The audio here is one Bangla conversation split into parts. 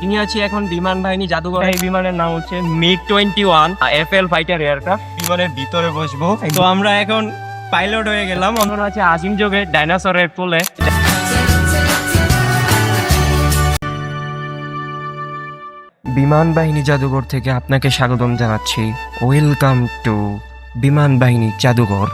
তিনি আছি এখন বিমান বাহিনী জাদুঘর। এই বিমানের নাম হচ্ছে MiG-21 FL ফাইটার এয়ারক্রাফট। বিমানের ভিতরে বসবো। তো আমরা এখন পাইলট হয়ে গেলাম। এখন আছে আজিম যোগে ডাইনোসরের কোলে। বিমান বাহিনী জাদুঘর থেকে আপনাকে স্বাগতম জানাচ্ছি। ওয়েলকাম টু বিমান বাহিনী জাদুঘর।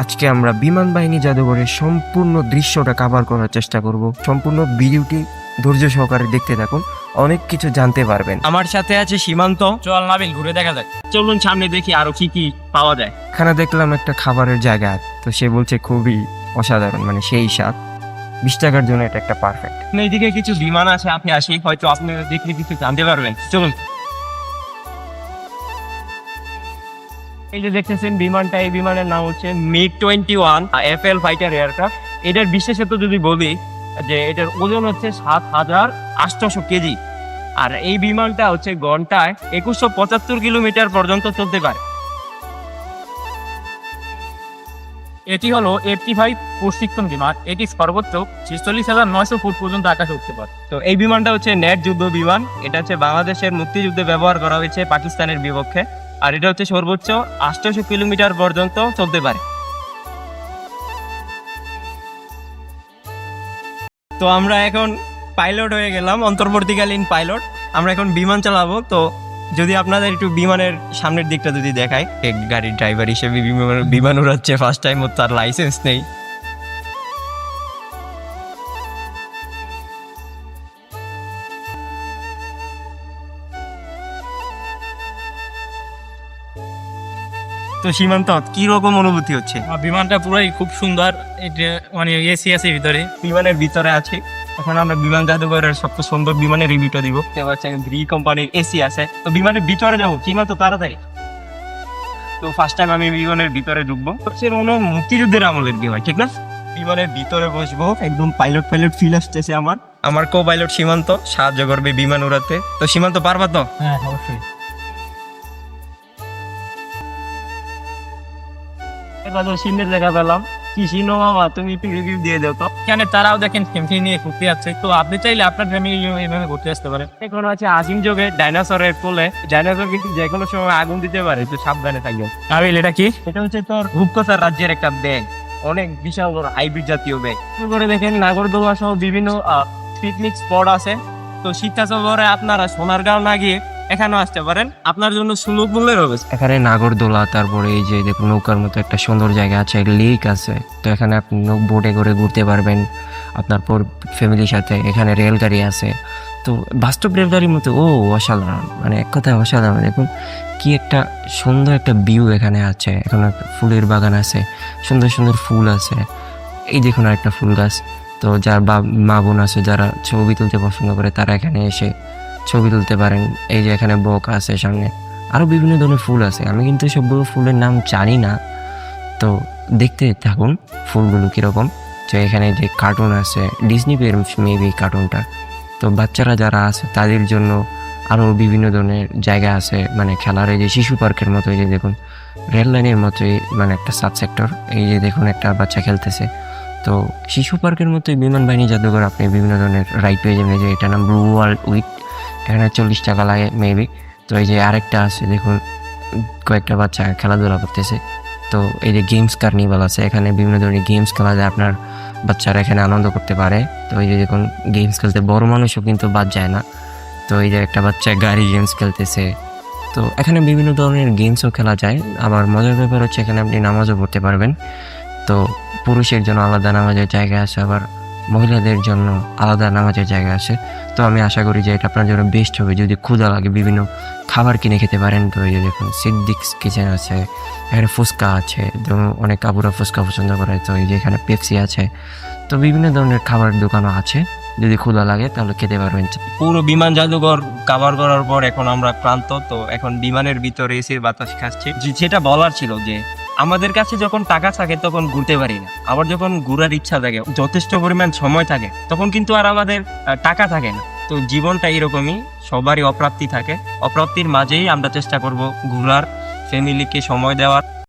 আজকে আমরা বিমান বাহিনী জাদুঘরের সম্পূর্ণ দৃশ্যটা কভার করার চেষ্টা করব। সম্পূর্ণ ভিডিওটি ধৈর্য সহকারে দেখতে থাকুন, অনেক কিছু জানতে পারবেন। আমার সাথে আছে সীমান্ত। চল নাবিল, ঘুরে দেখা যাক। চলুন সামনে দেখি আরো কি কি পাওয়া যায়। এখানে দেখলাম একটা খাবারের জায়গা, তো সে বলছে খুবই অসাধারণ, মানে সেই স্বাদ। 20 টাকার জন্য এটা একটা পারফেক্ট। এইদিকে কিছু বিমান আছে, আপনি আসি, হয়তো আপনি দেখলে কিছু জানতে পারবেন। চলুন। এই যে দেখতেছেন বিমানটা, এই বিমানের নাম হচ্ছে MiG-21 FL ফাইটার এয়ারক্রাফট। এটার বিশেষত যদি বলি যে এটার ওজন হচ্ছে 7,800 কেজি। আর এই বিমানটা হচ্ছে ঘন্টায় 2175 কিলোমিটার পর্যন্ত চলতে পারে। এটি হলো F-35 প্রশিক্ষণ বিমান। এটি সর্বোচ্চ 46,900 ফুট পর্যন্ত আকাশে উঠতে পারে। তো এই বিমানটা হচ্ছে নেট যুদ্ধ বিমান। এটা হচ্ছে বাংলাদেশের মুক্তিযুদ্ধে ব্যবহার করা হয়েছে পাকিস্তানের বিপক্ষে। আর এটা হচ্ছে সর্বোচ্চ 800 কিলোমিটার পর্যন্ত চলতে পারে। তো আমরা এখন পাইলট হয়ে গেলাম, অন্তর্বর্তীকালীন পাইলট। আমরা এখন বিমান চালাবো। তো যদি আপনাদের একটু বিমানের সামনের দিকটা যদি দেখাই, এক গাড়ির ড্রাইভার হিসেবে বিমান উড়াচ্ছে ফার্স্ট টাইম, ও তার লাইসেন্স নেই। তো সীমান্ত, কি রকম অনুভূতি হচ্ছে? বিমানটা পুরাই খুব সুন্দর। এটা মানে এসি আছে ভিতরে। বিমানের ভিতরে আছি। এখন আমরা বিমান জাদুঘরের সবচেয়ে সুন্দর বিমানের রিভিউটা দিব। গ্রি কোম্পানির এসি আছে। তো বিমানের ভিতরে যাবো, সীমান্ত তাড়াতাড়ি। তো ফার্স্ট টাইম আমি বিমানের ভিতরে ঢুকবো। সে মুক্তিযুদ্ধের আমলের বিমান, ঠিক না? বিমানের ভিতরে বসবো, একদম পাইলট ফিল আসতেছে আমার। আমার কো পাইলট সীমান্ত সাহায্য করবে বিমান উড়াতে। তো সীমান্ত, পারবা তো? হ্যাঁ, অবশ্যই। সিনের জায়গা পেলাম। কি সিনো মামা, তুমি একটু রিভিউ দিয়ে দাও তো। এখানে তারাও দেখেন ফ্যামিলি নিয়ে ঘুরতে যাচ্ছে। তো আপনি চাইলে আপনার ফ্যামিলি এইভাবে ঘুরতে আসতে পারেন। এখন আছে আজিম যোগে ডাইনোসরের কোলে। ডাইনোসর কিন্তু যে কোনো সময় আগুন দিতে পারে, তো সাবধানে থাকবেন। নাবিল, এটা কি? এটা হচ্ছে তোর রূপকথার রাজ্যের একটা ব্যাগ, অনেক বিশাল বড় হাইব্রিড জাতীয় ব্যাগ। করে দেখেন নাগরদোলা সহ বিভিন্ন পিকনিক স্পট আছে। তো শীতকাল সফরে আপনারা সোনারগাঁও না গিয়ে এখানেও আসতে পারেন, আপনার জন্য সুলভ মূল্যের হবে। এখানে নাগরদোলা, তারপরে এই যে দেখুন নৌকার মতো একটা সুন্দর জায়গা আছে, লেক আছে। তো এখানে আপনি বোটে করে ঘুরতে পারবেন আপনার ফ্যামিলির সাথে। এখানে রেলগাড়ি আছে, তো বাস্তব রেলগাড়ির মতো। ও অসাধারণ, মানে এক কথায় অসাধারণ। দেখুন কি একটা সুন্দর একটা ভিউ এখানে আছে। এখানে একটা ফুলের বাগান আছে, সুন্দর সুন্দর ফুল আছে। এই দেখুন আর একটা ফুল গাছ। তো যার মা বোন আছে, যারা ছবি তুলতে পছন্দ করে, তারা এখানে এসে ছবি তুলতে পারেন। এই যে এখানে বক আছে সামনে, আরও বিভিন্ন ধরনের ফুল আছে। আমি কিন্তু সবগুলো ফুলের নাম জানি না, তো দেখতে থাকুন ফুলগুলো কীরকম। তো এখানে যে কার্টুন আছে, ডিজনি মেবি কার্টুনটা। তো বাচ্চারা যারা আছে তাদের জন্য আরও বিভিন্ন ধরনের জায়গা আছে, মানে খেলার। এই যে শিশু পার্কের মতো, এই যে দেখুন রেল লাইনের মতোই, মানে একটা সাব সেক্টর। এই যে দেখুন একটা বাচ্চা খেলতেছে। তো শিশু পার্কের মতোই বিমান বাহিনী জাদুঘর, আপনি বিভিন্ন ধরনের রাইড পেয়ে যাবেন। যে এটার নাম ব্লু ওয়ার্ল্ড উইক, এখানে 40 টাকা লাগে মেবি। তো এই যে আরেকটা আছে, দেখুন কয়েকটা বাচ্চা খেলাধুলা করতেছে। তো এই যে গেমস কার্নিভাল আছে, এখানে বিভিন্ন ধরনের গেমস খেলা যায়, আপনার বাচ্চারা এখানে আনন্দ করতে পারে। তো এই যে দেখুন গেমস খেলতে বড় মানুষও কিন্তু বাদ যায় না। তো এই যে একটা বাচ্চা গাড়ি গেমস খেলতেছে। তো এখানে বিভিন্ন ধরনের গেমসও খেলা যায়। আবার মজার ব্যাপার হচ্ছে এখানে আপনি নামাজও পড়তে পারবেন। তো পুরুষের জন্য আলাদা নামাজের জায়গা আছে, আবার মহিলাদের জন্য আলাদা নামাজের জায়গা আছে। তো আমি আশা করি যে এটা আপনার জন্য বেস্ট হবে। যদি ক্ষুধা লাগে বিভিন্ন খাবার কিনে খেতে পারেন। তো এই যে দেখুন সিদ্দিকস কিচেন আছে, এখানে ফুচকা আছে, যেমন অনেক কাবুরা ফুচকা পছন্দ করে। তো এই যে এখানে পেপসি আছে। তো বিভিন্ন ধরনের খাবার দোকানও আছে, যদি ক্ষুধা লাগে তাহলে খেতে পারবেন। পুরো বিমান জাদুঘর কভার করার পর এখন আমরা ক্লান্ত। তো এখন বিমানের ভিতরে এসির বাতাস খাচ্ছি। যেটা বলার ছিল যে আমাদের কাছে যখন টাকা থাকে তখন ঘুরতে পারি না, আবার যখন ঘোরার ইচ্ছা থাকে, যথেষ্ট পরিমাণ সময় থাকে, তখন কিন্তু আর আমাদের টাকা থাকে না। তো জীবনটা এরকমই, সবারই অপ্রাপ্তি থাকে। অপ্রাপ্তির মাঝেই আমরা চেষ্টা করব ঘোরার, ফ্যামিলিকে সময় দেওয়ার।